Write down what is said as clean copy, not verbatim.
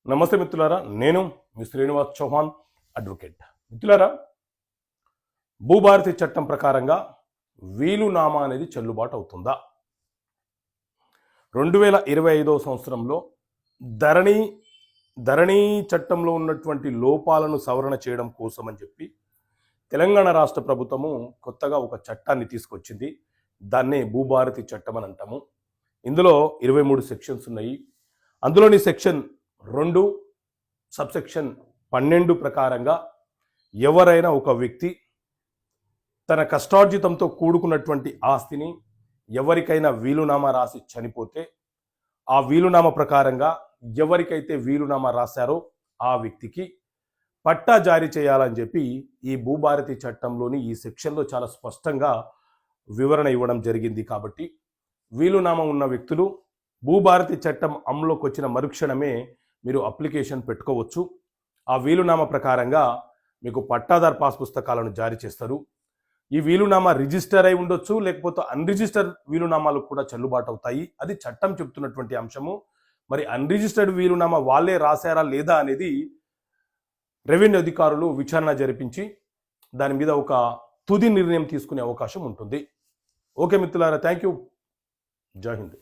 నమస్తే మిత్రులారా, నేను మీ శ్రీనివాస్ చౌహాన్ అడ్వకేట్. మిత్రులారా, భూభారతి చట్టం ప్రకారంగా వీలునామా అనేది చెల్లుబాటు అవుతుందా? 2025 సంవత్సరంలో ధరణి చట్టంలో ఉన్నటువంటి లోపాలను సవరణ చేయడం కోసం అని చెప్పి తెలంగాణ రాష్ట్ర ప్రభుత్వము కొత్తగా ఒక చట్టాన్ని తీసుకొచ్చింది. దాన్నే భూభారతి చట్టం అని అంటాము. ఇందులో 23 సెక్షన్స్ ఉన్నాయి. అందులోని సెక్షన్ 2 సబ్సెక్షన్ 12 ప్రకారంగా ఎవరైనా ఒక వ్యక్తి తన కష్టార్జితంతో కూడుకున్నటువంటి ఆస్తిని ఎవరికైనా వీలునామా రాసి చనిపోతే ఆ వీలునామా ప్రకారంగా ఎవరికైతే వీలునామా రాశారో ఆ వ్యక్తికి పట్టా జారీ చేయాలని చెప్పి ఈ భూభారతి చట్టంలోని ఈ సెక్షన్లో చాలా స్పష్టంగా వివరణ ఇవ్వడం జరిగింది. కాబట్టి వీలునామా ఉన్న వ్యక్తులు భూభారతి చట్టం అమలులోకి వచ్చిన మరుక్షణమే మీరు అప్లికేషన్ పెట్టుకోవచ్చు. ఆ వీలునామా ప్రకారంగా మీకు పట్టాదార్ పాస్ పుస్తకాలను జారీ చేస్తారు. ఈ వీలునామా రిజిస్టర్ అయి ఉండొచ్చు, లేకపోతే అన్రిజిస్టర్డ్ వీలునామాలు కూడా చెల్లుబాటు అవుతాయి. అది చట్టం చెప్తున్నటువంటి అంశము. మరి అన్రిజిస్టర్డ్ వీలునామా వాళ్ళే రాశారా లేదా అనేది రెవెన్యూ అధికారులు విచారణ జరిపించి దాని మీద ఒక తుది నిర్ణయం తీసుకునే అవకాశం ఉంటుంది. ఓకే మిత్రులారా, థ్యాంక్ యూ. జై హింద్.